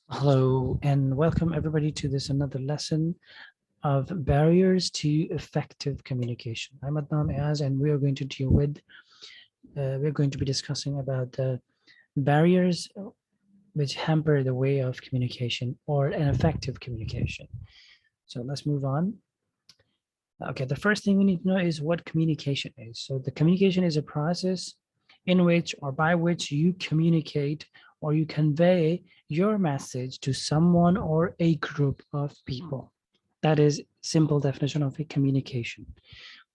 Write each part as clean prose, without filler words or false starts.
Hello and welcome everybody to this another lesson of barriers to effective communication. I'm Adnan Az and we are going to deal with, we're going to be discussing about the barriers which hamper the way of communication or an effective communication. So let's move on. Okay, the first thing we need to know is what communication is. So the communication is a process in which or by which you communicate or you convey your message to someone or a group of people. That is simple definition of a communication.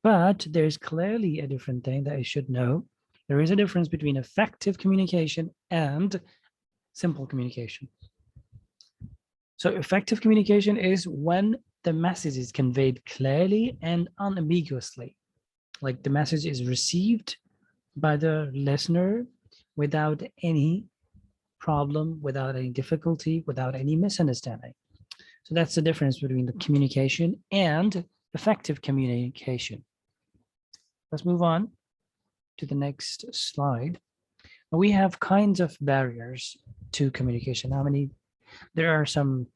But there's clearly a different thing that you should know. There is a difference between effective communication and simple communication. So effective communication is when the message is conveyed clearly and unambiguously. Like the message is received by the listener without any problem, without any difficulty, without any misunderstanding. So that's the difference between the communication and effective communication. Let's move on to the next slide. We have kinds of barriers to communication. How many? There are some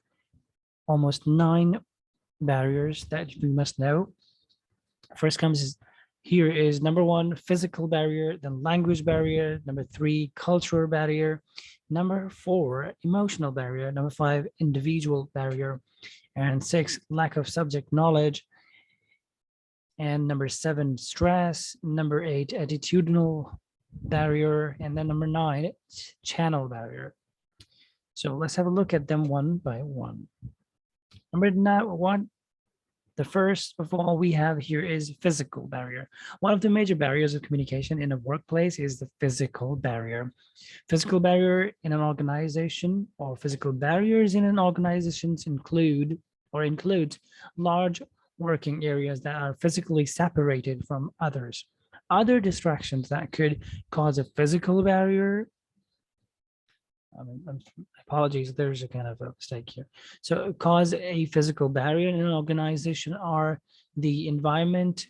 almost 9 barriers that we must know. First comes here is number 1, physical barrier, then language barrier, number 3, cultural barrier, number 4, emotional barrier, number 5, individual barrier, and 6, lack of subject knowledge, and number 7, stress, number 8, attitudinal barrier, and then number 9, channel barrier. So let's have a look at them one by one. Number 1, the first of all we have here is physical barrier. One of the major barriers of communication in a workplace is the physical barrier. Physical barrier in an organization or physical barriers in an organization includes large working areas that are physically separated from others. Other distractions that could cause a physical barrier. Apologies, there's a kind of a mistake here. So cause a physical barrier in an organization are the environment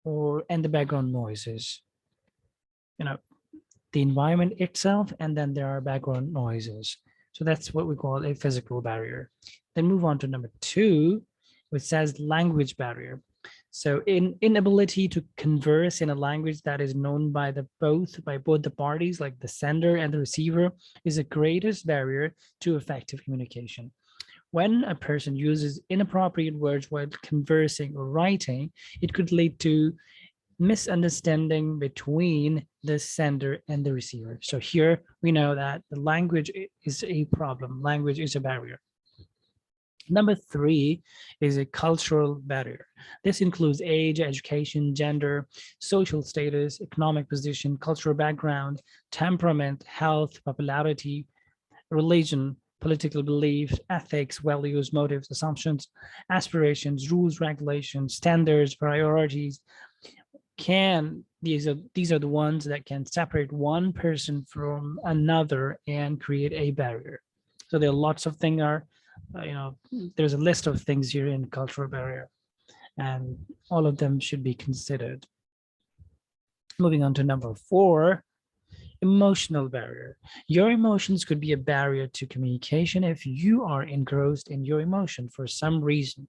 and the background noises. The environment itself, and then there are background noises. So that's what we call a physical barrier. Then move on to number 2, which says language barrier. So inability to converse in a language that is known by both the parties, like the sender and the receiver, is the greatest barrier to effective communication. When a person uses inappropriate words while conversing or writing, it could lead to misunderstanding between the sender and the receiver. So here we know that the language is a problem. Language is a barrier. Number 3 is a cultural barrier. This includes age, education, gender, social status, economic position, cultural background, temperament, health, popularity, religion, political beliefs, ethics, values, motives, assumptions, aspirations, rules, regulations, standards, priorities. These are the ones that can separate one person from another and create a barrier. So there are lots of things there's a list of things here in cultural barrier, and all of them should be considered. Moving on to number 4, emotional barrier. Your emotions could be a barrier to communication if you are engrossed in your emotion for some reason.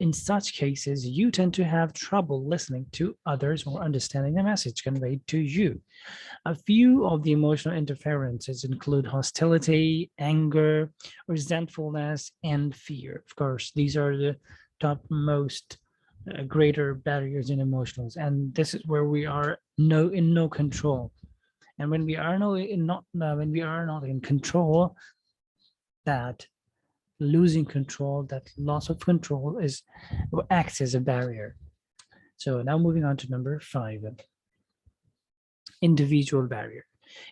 In such cases, you tend to have trouble listening to others or understanding the message conveyed to you. A few of the emotional interferences include hostility, anger, resentfulness, and fear. Of course, these are the top greater barriers in emotions, and this is where we are in no control. And when we are not in control, that losing control, that loss of control acts as a barrier. So now moving on to number 5, individual barrier.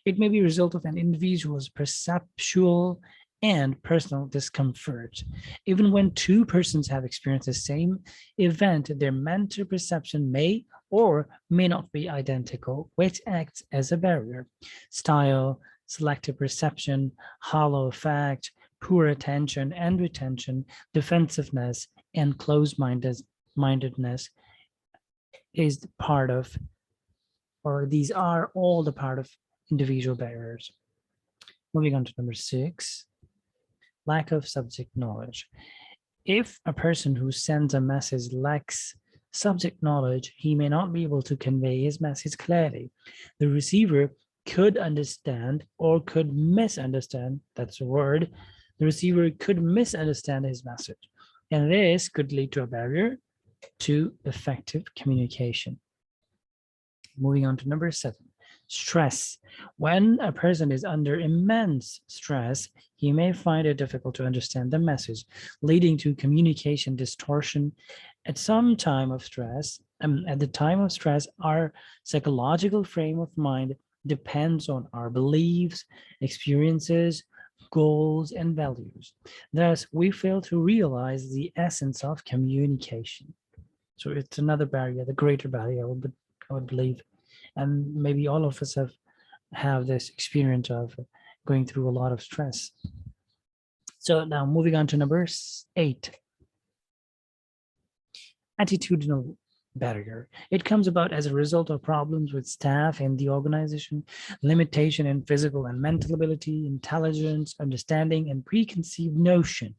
It may be a result of an individual's perceptual and personal discomfort. Even when 2 persons have experienced the same event, their mental perception may or may not be identical, which acts as a barrier. Style, selective perception, hollow effect, poor attention and retention, defensiveness, and closed-mindedness is part of, or these are all the part of individual barriers. Moving on to number 6, lack of subject knowledge. If a person who sends a message lacks subject knowledge, he may not be able to convey his message clearly. The receiver could understand or could misunderstand, that's a word, the receiver could misunderstand his message. And this could lead to a barrier to effective communication. Moving on to number 7, stress. When a person is under immense stress, he may find it difficult to understand the message, leading to communication distortion. At the time of stress, our psychological frame of mind depends on our beliefs, experiences, goals, and values. Thus, we fail to realize the essence of communication. So it's another barrier, the greater barrier, I would believe. And maybe all of us have this experience of going through a lot of stress. So now moving on to number 8, attitudinal barrier. It comes about as a result of problems with staff and the organization, limitation in physical and mental ability, intelligence, understanding, and preconceived notion.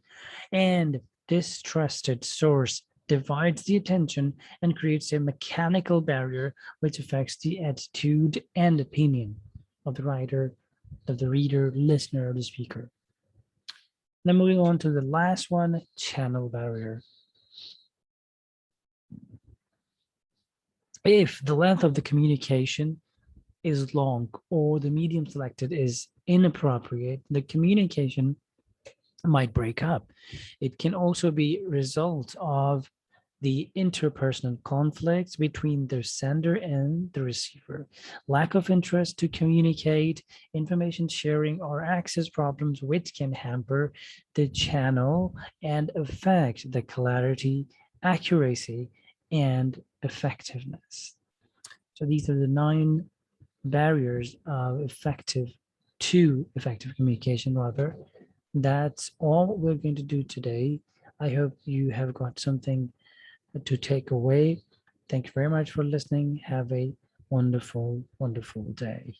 And distrusted source divides the attention and creates a mechanical barrier which affects the attitude and opinion of the writer, of the reader, listener, or the speaker. Then moving on to the last one, channel barrier. If the length of the communication is long or the medium selected is inappropriate, the communication might break up. It can also be a result of the interpersonal conflicts between the sender and the receiver, lack of interest to communicate, information sharing, or access problems which can hamper the channel and affect the clarity, accuracy, and effectiveness. So these are the 9 barriers of effective communication, rather. That's all we're going to do today. I hope you have got something to take away. Thank you very much for listening. Have a wonderful, wonderful day.